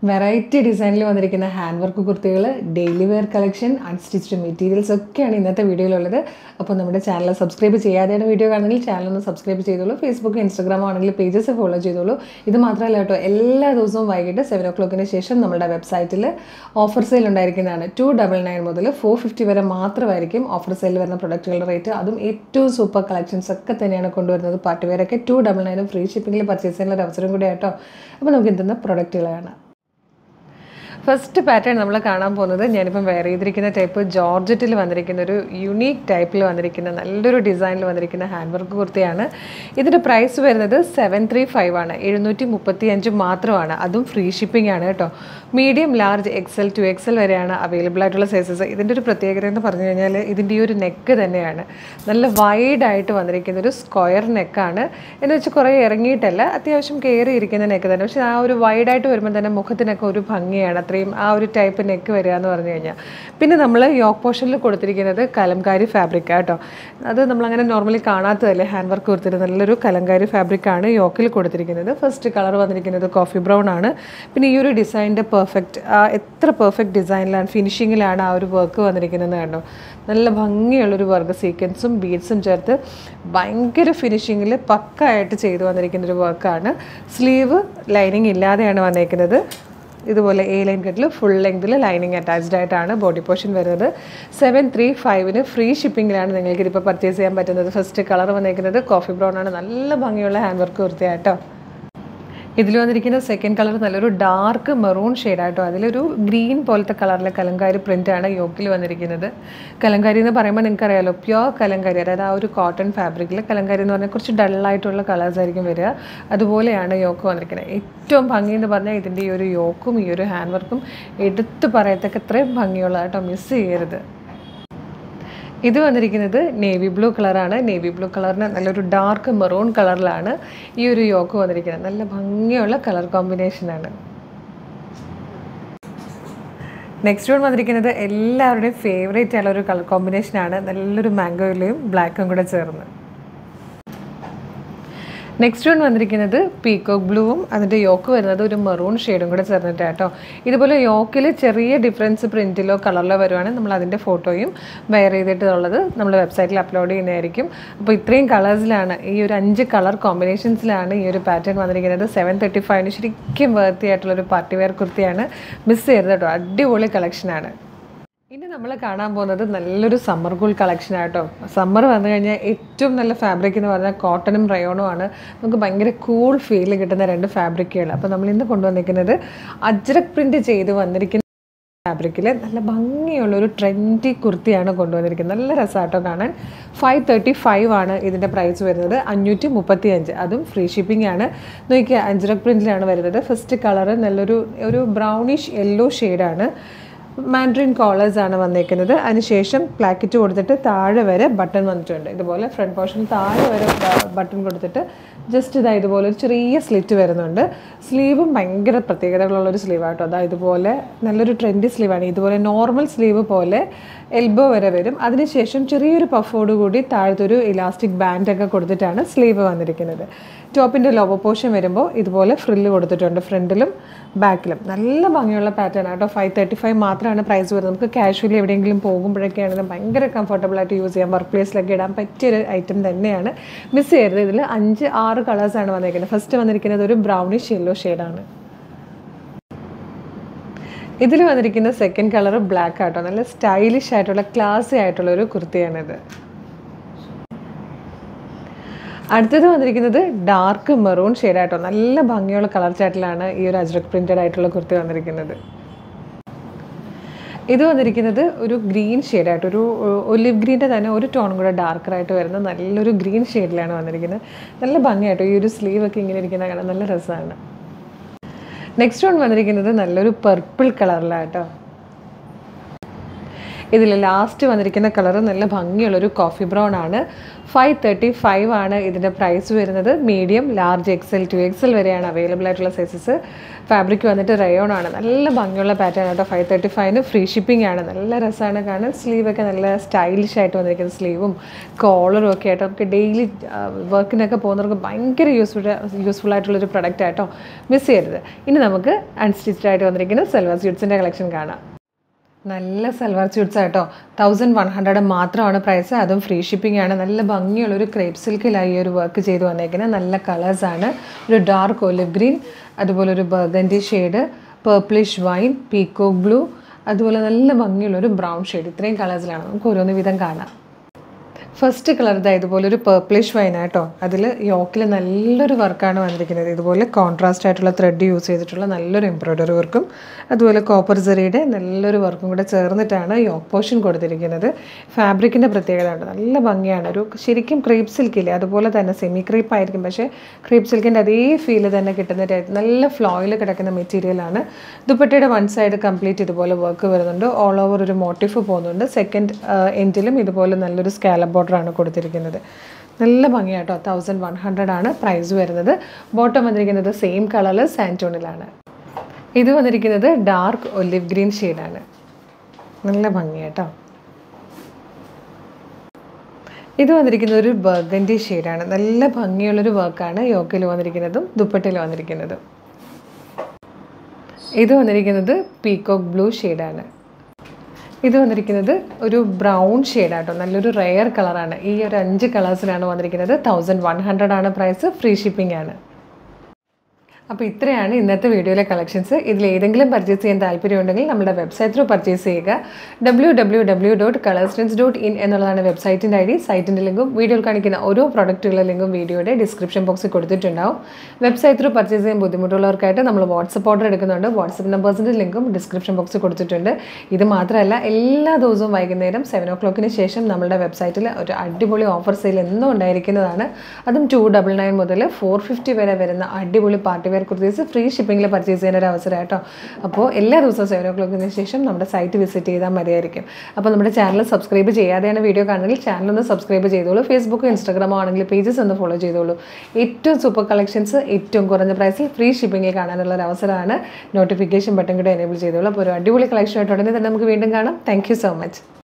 Variety ഡിസൈനിൽ വന്നിരിക്കുന്ന hand work കുർത്തികൾ, daily wear collection, unstitched materials ഒക്കെയാണ് ഇന്നത്തെ വീഡിയോയിലുള്ളത്. അപ്പോൾ നമ്മുടെ ചാനൽ സബ്സ്ക്രൈബ് ചെയ്യാതെയാണ് വീഡിയോ കാണുന്നെങ്കിൽ ചാനൽ ഒന്ന് സബ്സ്ക്രൈബ് ചെയ്തോളൂ. ഫേസ്ബുക്ക്, ഇൻസ്റ്റാഗ്രാം ആണെങ്കിൽ പേജസ് ഫോളോ ചെയ്തോളൂ. ഇത് മാത്രമല്ല കേട്ടോ, എല്ലാ ദിവസവും വൈകിട്ട് 7 o'clock ശേഷം നമ്മുടെ വെബ്സൈറ്റിൽ ഓഫർ സെയിൽ ഉണ്ടായിരിക്കുന്നതാണ്. 299 മുതൽ 450 വരെ മാത്രമായിരിക്കും ഓഫർ സെയിൽ വരുന്ന പ്രൊഡക്റ്റുകളുടെ റേറ്റ്. അതും ഏറ്റവും സൂപ്പർ കളക്ഷൻസ് ഒക്കെ തന്നെയാണ് കൊണ്ടുവരുന്നത്. പാർട്ടിവെയറൊക്കെ 299 ഫ്രീ ഷിപ്പിംഗിൽ പർച്ചേസ് ചെയ്യാനുള്ള ഒരു അവസരം കൂടി ആട്ടോ. അപ്പോൾ നമുക്ക് എന്തെന്ന പ്രൊഡക്റ്റുകളാണ്. ഫസ്റ്റ് പാറ്റേൺ നമ്മൾ കാണാൻ പോകുന്നത്, ഞാനിപ്പം വെയർ ചെയ്തിരിക്കുന്ന ടൈപ്പ് ജോർജറ്റിൽ വന്നിരിക്കുന്ന ഒരു യുണീക്ക് ടൈപ്പിൽ വന്നിരിക്കുന്ന നല്ലൊരു ഡിസൈനിൽ വന്നിരിക്കുന്ന ഹാൻഡ് വർക്ക് കുർത്തിയാണ്. ഇതിൻ്റെ പ്രൈസ് വരുന്നത് 735 ആണ്. 735 മാത്രമാണ്. അതും ഫ്രീ ഷിപ്പിംഗ് ആണ് കേട്ടോ. Medium, large, XL to XL വരെയാണ് അവൈലബിൾ ആയിട്ടുള്ള സൈസസ്. ഇതിൻ്റെ ഒരു പ്രത്യേകത എന്ന് പറഞ്ഞു കഴിഞ്ഞാൽ ഇതിൻ്റെ ഈ ഒരു നെക്ക് തന്നെയാണ് നല്ല വൈഡായിട്ട് വന്നിരിക്കുന്ന ഒരു സ്ക്വയർ നെക്കാണ്. എന്ന് വെച്ചാൽ കുറേ ഇറങ്ങിയിട്ടല്ല, അത്യാവശ്യം കയറിയിരിക്കുന്ന നെക്ക് തന്നെ. പക്ഷേ ആ ഒരു വൈഡായിട്ട് വരുമ്പോൾ തന്നെ മുഖത്തിനൊക്കെ ഒരു ഭംഗിയാണ്. ആ ഒരു ടൈപ്പ് നെക്ക് വരിക എന്ന് പറഞ്ഞു കഴിഞ്ഞാൽ. പിന്നെ നമ്മൾ യോക്ക് പോർഷനിൽ കൊടുത്തിരിക്കുന്നത് കലംകാരി ഫാബ്രിക് കേട്ടോ. അത് നമ്മളങ്ങനെ നോർമലി കാണാത്തതല്ലേ ഹാൻഡ് വർക്ക് കൊടുത്തിട്ട്. നല്ലൊരു കലംകാരി ഫാബ്രിക്കാണ് യോക്കിൽ കൊടുത്തിരിക്കുന്നത്. ഫസ്റ്റ് കളർ വന്നിരിക്കുന്നത് കോഫി ബ്രൗൺ ആണ്. പിന്നെ ഈ ഒരു ഡിസൈനിൻ്റെ എത്ര പെർഫെക്റ്റ് ഡിസൈനിലാണ്, ഫിനിഷിങ്ങിലാണ് ആ ഒരു വർക്ക് വന്നിരിക്കുന്നത് കണ്ടോ. നല്ല ഭംഗിയുള്ളൊരു വർക്ക്, സീക്വൻസും ബീഡ്സും ചേർത്ത് ഭയങ്കര ഫിനിഷിങ്ങിൽ പക്കായിട്ട് ചെയ്തു വന്നിരിക്കുന്നൊരു വർക്കാണ്. സ്ലീവ് ലൈനിങ് ഇല്ലാതെയാണ് വന്നിരിക്കുന്നത്. ഇതുപോലെ എ ലൈൻ കട്ടിൽ ഫുൾ ലെങ്തിൽ ലൈനിങ് അറ്റാച്ച്ഡ് ആയിട്ടാണ് ബോഡി പോർഷൻ വരുന്നത്. 735 ഫ്രീ ഷിപ്പിങ്ങിലാണ് നിങ്ങൾക്ക് ഇതിപ്പോൾ പർച്ചേസ് ചെയ്യാൻ പറ്റുന്നത്. ഫസ്റ്റ് കളർ വന്നിരിക്കുന്നത് കോഫി ബ്രൗൺ ആണ്. നല്ല ഭംഗിയുള്ള ഹാൻഡ് വർക്ക് കുർത്തിയാട്ടോ. ഇതിൽ വന്നിരിക്കുന്ന സെക്കൻഡ് കളർ നല്ലൊരു ഡാർക്ക് മെറൂൺ ഷെയ്ഡായിട്ടോ. അതിലൊരു ഗ്രീൻ പോലത്തെ കളറിലെ കലങ്കാരി പ്രിൻ്റാണ് യോക്കിൽ വന്നിരിക്കുന്നത്. കലങ്കാരി എന്ന് പറയുമ്പോൾ നിങ്ങൾക്കറിയാമല്ലോ, പ്യുവർ കലങ്കാരി, അതായത് ആ ഒരു കോട്ടൺ ഫാബ്രിക്കിൽ കലങ്കാരി എന്ന് പറഞ്ഞാൽ കുറച്ച് ഡള്ളായിട്ടുള്ള കളേഴ്സ് ആയിരിക്കും വരിക. അതുപോലെയാണ് യോക്ക് വന്നിരിക്കുന്നത്. ഏറ്റവും ഭംഗി എന്ന് പറഞ്ഞാൽ ഇതിൻ്റെ ഈ ഒരു യോക്കും ഈ ഒരു ഹാൻഡ് വർക്കും എടുത്ത് പറയത്തക്ക അത്രയും ഭംഗിയുള്ള കേട്ടോ, മിസ് ചെയ്യരുത്. ഇത് വന്നിരിക്കുന്നത് നേവി ബ്ലൂ കളറാണ്. നേവി ബ്ലൂ കളറിന് നല്ലൊരു ഡാർക്ക് മെറൂൺ കളറിലാണ് ഈ ഒരു യോക്ക് വന്നിരിക്കുന്നത്. നല്ല ഭംഗിയുള്ള കളർ കോമ്പിനേഷനാണ്. നെക്സ്റ്റ് വൺ വന്നിരിക്കുന്നത് എല്ലാവരുടെയും ഫേവറേറ്റ് ആയുള്ള ഒരു കളർ കോമ്പിനേഷനാണ്. നല്ലൊരു മാംഗോയിലും ബ്ലാക്കും കൂടെ ചേർന്ന്. നെക്സ്റ്റ് വൺ വന്നിരിക്കുന്നത് പീക്കോക്ക് ബ്ലൂവും അതിൻ്റെ യോക്ക് വരുന്നത് ഒരു മെറൂൺ ഷെയ്ഡും കൂടെ ചേർന്നിട്ടാണ് കേട്ടോ. ഇതുപോലെ യോക്കിൽ ചെറിയ ഡിഫറൻസ് പ്രിൻറ്റിലോ കളറിലോ വരുവാണെങ്കിൽ നമ്മൾ അതിൻ്റെ ഫോട്ടോയും വെയർ ചെയ്തിട്ടുള്ളത് നമ്മൾ വെബ്സൈറ്റിൽ അപ്ലോഡ് ചെയ്യുന്നതായിരിക്കും. അപ്പോൾ ഇത്രയും കളേഴ്സിലാണ്, ഈ ഒരു 5 കളർ കോമ്പിനേഷൻസിലാണ് ഈ ഒരു പാറ്റേൺ വന്നിരിക്കുന്നത്. 735 ശരിക്കും വേർത്തി ആയിട്ടുള്ളൊരു പാർട്ടി വെയർ കുർത്തിയാണ്. മിസ് ചെയ്യരുത് കേട്ടോ, അടിപൊളി കളക്ഷനാണ്. ഇനി നമ്മൾ കാണാൻ പോകുന്നത് നല്ലൊരു സമ്മർ കൂൾ കളക്ഷൻ ആട്ടോ. സമ്മർ വന്നു കഴിഞ്ഞാൽ ഏറ്റവും നല്ല ഫാബ്രിക് എന്ന് പറഞ്ഞാൽ കോട്ടണും റയോണും ആണ്. നമുക്ക് ഭയങ്കര കൂൾ ഫീൽ കിട്ടുന്ന 2 ഫാബ്രിക്കുകൾ. അപ്പോൾ നമ്മൾ ഇന്ന് കൊണ്ടുവന്നിരിക്കുന്നത് അജ്രക് പ്രിൻറ്റ് ചെയ്ത് വന്നിരിക്കുന്ന ഫാബ്രിക്കിൽ നല്ല ഭംഗിയുള്ളൊരു ട്രെൻഡി കുർത്തിയാണ് കൊണ്ടുവന്നിരിക്കുന്നത്. നല്ല രസമാട്ടോ കാണാൻ. 535 ആണ് ഇതിൻ്റെ പ്രൈസ് വരുന്നത്. 535, അതും ഫ്രീ ഷിപ്പിംഗ് ആണ്. നോക്കിയാൽ അജ്രക് പ്രിൻറ്റിലാണ് വരുന്നത്. ഫസ്റ്റ് കളറ് നല്ലൊരു ബ്രൗണിഷ് യെല്ലോ ഷെയ്ഡാണ്. മാൻഡ്രിൻ കോളേഴ്സ് ആണ് വന്നിരിക്കുന്നത്. അതിനുശേഷം പ്ലാക്കറ്റ് കൊടുത്തിട്ട് താഴെ വരെ ബട്ടൺ വന്നിട്ടുണ്ട്. ഇതുപോലെ ഫ്രണ്ട് പോർഷൻ താഴെ വരെ ബട്ടൺ കൊടുത്തിട്ട് ജസ്റ്റ് ഇതാ ഇതുപോലെ ഒരു ചെറിയ സ്ലിറ്റ് വരുന്നുണ്ട്. സ്ലീവും ഭയങ്കര പ്രത്യേകതകളുള്ളൊരു സ്ലീവാട്ടോ. അതാ ഇതുപോലെ നല്ലൊരു ട്രെൻഡി സ്ലീവാണ്. ഇതുപോലെ നോർമൽ സ്ലീവ് പോലെ എൽബോ വരെ വരും. അതിനുശേഷം ചെറിയൊരു പഫോട് കൂടി താഴത്തൊരു ഇലാസ്റ്റിക് ബാൻഡൊക്കെ കൊടുത്തിട്ടാണ് സ്ലീവ് വന്നിരിക്കുന്നത്. ടോപ്പിൻ്റെ ലോവർ പോർഷൻ വരുമ്പോൾ ഇതുപോലെ ഫ്രില്ല് കൊടുത്തിട്ടുണ്ട് ഫ്രണ്ടിലും ബാക്കിലും. നല്ല ഭംഗിയുള്ള പാറ്റേൺ ആട്ടോ. 535 മാത്രമാണ് പ്രൈസ് വരുന്നത്. നമുക്ക് കാഷ്വലി എവിടെയെങ്കിലും പോകുമ്പോഴൊക്കെ ആണെങ്കിലും ഭയങ്കര കംഫർട്ടബിളായിട്ട് യൂസ് ചെയ്യാം. വർക്ക് പ്ലേസിലൊക്കെ ഇടാൻ പറ്റിയൊരു ഐറ്റം തന്നെയാണ്. മിസ് ചെയ്യരുത്. ഇതിൽ 5-6 കളേഴ്സാണ് വന്നിരിക്കുന്നത്. ഫസ്റ്റ് വന്നിരിക്കുന്നത് ഒരു ബ്രൗണിഷ് യെല്ലോ ഷെയ്ഡാണ്. ഇതിൽ വന്നിരിക്കുന്ന സെക്കൻഡ് കളർ ബ്ലാക്ക് ആട്ടോ. നല്ല സ്റ്റൈലിഷ് ആയിട്ടുള്ള ക്ലാസി ആയിട്ടുള്ള ഒരു കുർത്തിയാണിത്. അടുത്തത് വന്നിരിക്കുന്നത് ഡാർക്ക് മെറൂൺ ഷെയ്ഡായിട്ടോ. നല്ല ഭംഗിയുള്ള കളർ ചാറ്റിലാണ് ഈ ഒരു അജ്രക് പ്രിൻറ്റഡ് ആയിട്ടുള്ള കുർത്തി വന്നിരിക്കുന്നത്. ഇത് വന്നിരിക്കുന്നത് ഒരു ഗ്രീൻ ഷെയ്ഡായിട്ട്, ഒരു ഒലിവ് ഗ്രീൻ്റെ തന്നെ ഒരു ടോൺ കൂടെ ഡാർക്കറായിട്ട് വരുന്ന നല്ലൊരു ഗ്രീൻ ഷെയ്ഡിലാണ് വന്നിരിക്കുന്നത്. നല്ല ഭംഗിയായിട്ടോ. ഈ ഒരു സ്ലീവൊക്കെ ഇങ്ങനെ ഇരിക്കുന്ന കാണാൻ നല്ല രസമാണ്. നെക്സ്റ്റ് വൺ വന്നിരിക്കുന്നത് നല്ലൊരു പർപ്പിൾ കളറിലാട്ടോ. ഇതിൽ ലാസ്റ്റ് വന്നിരിക്കുന്ന കളർ നല്ല ഭംഗിയുള്ളൊരു കോഫി ബ്രൗൺ ആണ്. 535 ആണ് ഇതിൻ്റെ പ്രൈസ് വരുന്നത്. മീഡിയം, ലാർജ്, XL, 2XL വരെയാണ് അവൈലബിൾ ആയിട്ടുള്ള സൈസസ്. ഫാബ്രിക് വന്നിട്ട് റയോൺ ആണ്. നല്ല ഭംഗിയുള്ള പാറ്റേൺ ആട്ടോ. 535 ഫ്രീ ഷിപ്പിംഗ് ആണ്. നല്ല രസമാണ് കാണാൻ. സ്ലീവൊക്കെ നല്ല സ്റ്റൈലിഷ് ആയിട്ട് വന്നിരിക്കുന്ന സ്ലീവും കോളറും ഒക്കെ ആയിട്ട് നമുക്ക് ഡെയിലി വർക്കിനൊക്കെ പോകുന്നവർക്ക് ഭയങ്കര യൂസ്ഫുൾ ആയിട്ടുള്ളൊരു പ്രൊഡക്റ്റ് ആയിട്ടോ. മിസ് ചെയ്യരുത്. ഇനി നമുക്ക് അൺസ്റ്റിച്ച്ഡ് ആയിട്ട് വന്നിരിക്കുന്ന സൽവാർ സ്യൂട്ട്സിൻ്റെ കളക്ഷൻ കാണാം. നല്ല സൽവാർ സ്യൂട്ട്സ് ആട്ടോ. 1100 മാത്രമാണ് പ്രൈസ്. അതും ഫ്രീ ഷിപ്പിംഗ് ആണ്. നല്ല ഭംഗിയുള്ളൊരു ക്രേപ്പ് സിൽക്കിലായി ഒരു വർക്ക് ചെയ്ത് വന്നേക്കുന്നത്. നല്ല കളേഴ്സാണ്. ഒരു ഡാർക്ക് ഒലിവ് ഗ്രീൻ, അതുപോലെ ഒരു burgundy shade, purplish wine, peacock blue, അതുപോലെ നല്ല ഭംഗിയുള്ളൊരു ബ്രൗൺ ഷെയ്ഡ്. ഇത്രയും കളേഴ്സിലാണ് നമുക്ക് ഓരോന്ന് വിധം കാണാം. ഫസ്റ്റ് കളർ ഇതാ ഇതുപോലെ ഒരു പേർപ്പിളിഷ് വൈൻ ആട്ടോ. അതിൽ യോക്കിൽ നല്ലൊരു വർക്കാണ് വന്നിരിക്കുന്നത്. ഇതുപോലെ കോൺട്രാസ്റ്റ് ആയിട്ടുള്ള ത്രെഡ് യൂസ് ചെയ്തിട്ടുള്ള നല്ലൊരു എംബ്രോയ്ഡറി വർക്കും അതുപോലെ കോപ്പർ സെറിയുടെ നല്ലൊരു വർക്കും കൂടെ ചേർന്നിട്ടാണ് യോക്ക് പോർഷൻ കൊടുത്തിരിക്കുന്നത്. ഫാബ്രിക്കിൻ്റെ പ്രത്യേകത ഉണ്ട്. നല്ല ഭംഗിയാണ്. ഒരു ശരിക്കും ക്രീപ്പ് സിൽക്കില്ലേ അതുപോലെ തന്നെ സെമി ക്രീപ്പ് ആയിരിക്കും, പക്ഷേ ക്രീപ്പ് സിൽക്കിൻ്റെ അതേ ഫീല് തന്നെ കിട്ടുന്ന നല്ല ഫ്ലോയിൽ കിടക്കുന്ന മെറ്റീരിയലാണ്. ദുപ്പട്ടയുടെ വൺ സൈഡ് കംപ്ലീറ്റ് ഇതുപോലെ വർക്ക് വരുന്നുണ്ട്. ഓൾ ഓവർ ഒരു മോട്ടീഫ് പോകുന്നുണ്ട്. സെക്കൻഡ് എൻഡിലും ഇതുപോലെ നല്ലൊരു സ്കാലപ്പ് ബോർഡറാണ് കൊടുത്തിരിക്കുന്നത്. നല്ല ഭംഗിയാട്ടോ. 1100 ആണ് പ്രൈസ് വരുന്നത്. ബോട്ടം വന്നിരിക്കുന്നത് സെയിം കളറിൽ സാൻറ്റോണിലാണ്. ഇത് വന്നിരിക്കുന്നത് ഡാർക്ക് ഒലിവ് ഗ്രീൻ ഷെയ്ഡാണ്. നല്ല ഭംഗിയാട്ടോ. ഇത് വന്നിരിക്കുന്നത് ഒരു ബർഗൻഡി ഷെയ്ഡാണ്. നല്ല ഭംഗിയുള്ളൊരു വർക്കാണ് യോക്കിൽ വന്നിരിക്കുന്നതും ദുപ്പട്ടയിൽ വന്നിരിക്കുന്നതും. ഇത് വന്നിരിക്കുന്നത് പീക്കോക്ക് ബ്ലൂ ഷെയ്ഡാണ്. ഇത് വന്നിരിക്കുന്നത് ഒരു ബ്രൗൺ ഷെയ്ഡാട്ടോ. നല്ലൊരു റെയർ കളറാണ്. ഈ ഒരു 5 കളേഴ്സിലാണ് വന്നിരിക്കുന്നത്. 1100 ആണ് പ്രൈസ്. ഫ്രീ ഷിപ്പിംഗ് ആണ്. അപ്പോൾ ഇത്രയാണ് ഇന്നത്തെ വീഡിയോയിലെ കളക്ഷൻസ്. ഇതിൽ ഏതെങ്കിലും പർച്ചേസ് ചെയ്യാൻ താല്പര്യമുണ്ടെങ്കിൽ നമ്മുടെ വെബ്സൈറ്റ് ത്രൂ പർച്ചേസ് ചെയ്യുക. www.colorstrends.in എന്നുള്ളതാണ് വെബ്സൈറ്റിൻ്റെ ID. സൈറ്റിൻ്റെ ലിങ്കും വീഡിയോയിൽ കാണിക്കുന്ന ഓരോ പ്രൊഡക്റ്റുകളുടെ ലിങ്കും വീഡിയോയുടെ ഡിസ്ക്രിപ്ഷൻ ബോക്സിൽ കൊടുത്തിട്ടുണ്ടാവും. വെബ്സൈറ്റ് ത്രൂ പർച്ചേസ് ചെയ്യാൻ ബുദ്ധിമുട്ടുള്ളവർക്കായിട്ട് നമ്മൾ വാട്സപ്പ് ഓർഡർ എടുക്കുന്നുണ്ട്. വാട്സപ്പ് നമ്പേഴ്സിൻ്റെ ലിങ്കും ഡിസ്ക്രിപ്ഷൻ ബോക്സിൽ കൊടുത്തിട്ടുണ്ട്. ഇത് മാത്രമല്ല, എല്ലാ ദിവസവും വൈകുന്നേരം 7 o'clock ശേഷം നമ്മുടെ വെബ്സൈറ്റിൽ ഒരു അടിപൊളി ഓഫർ സെയിൽ എന്നും ഉണ്ടായിരിക്കുന്നതാണ്. അതും 299 മുതൽ 450 വരെ വരുന്ന അടിപൊളി പാർട്ടി കുർത്തീസ് ഫ്രീ ഷിപ്പിംഗിൽ പർച്ചേസ് ചെയ്യുന്ന ഒരു അവസരം കേട്ടോ. അപ്പോൾ എല്ലാ ദിവസവും 7 o'clock ശേഷം നമ്മുടെ സൈറ്റ് വിസിറ്റ് ചെയ്താൽ മതിയായിരിക്കും. അപ്പോൾ നമ്മുടെ ചാനൽ സബ്സ്ക്രൈബ് ചെയ്യാതെയാണ് വീഡിയോ കാണുന്നതെങ്കിൽ ചാനലൊന്ന് സബ്സ്ക്രൈബ് ചെയ്തോളൂ. ഫേസ്ബുക്ക്, ഇൻസ്റ്റാഗ്രാമോ ആണെങ്കിൽ പേജസ് ഒന്ന് ഫോളോ ചെയ്തോളൂ. ഏറ്റവും സൂപ്പർ കളക്ഷൻസ് ഏറ്റവും കുറഞ്ഞ പ്രൈസിൽ ഫ്രീ ഷിപ്പിംഗിൽ കാണാനുള്ള ഒരു അവസരമാണ്. നോട്ടിഫിക്കേഷൻ ബട്ടൺ കൂടെ എനേബിൾ ചെയ്തോളൂ. അപ്പോൾ ഒരു അടിപൊളി കളക്ഷനായിട്ട് ഉടനെ തന്നെ നമുക്ക് വീണ്ടും കാണാം. Thank you so much.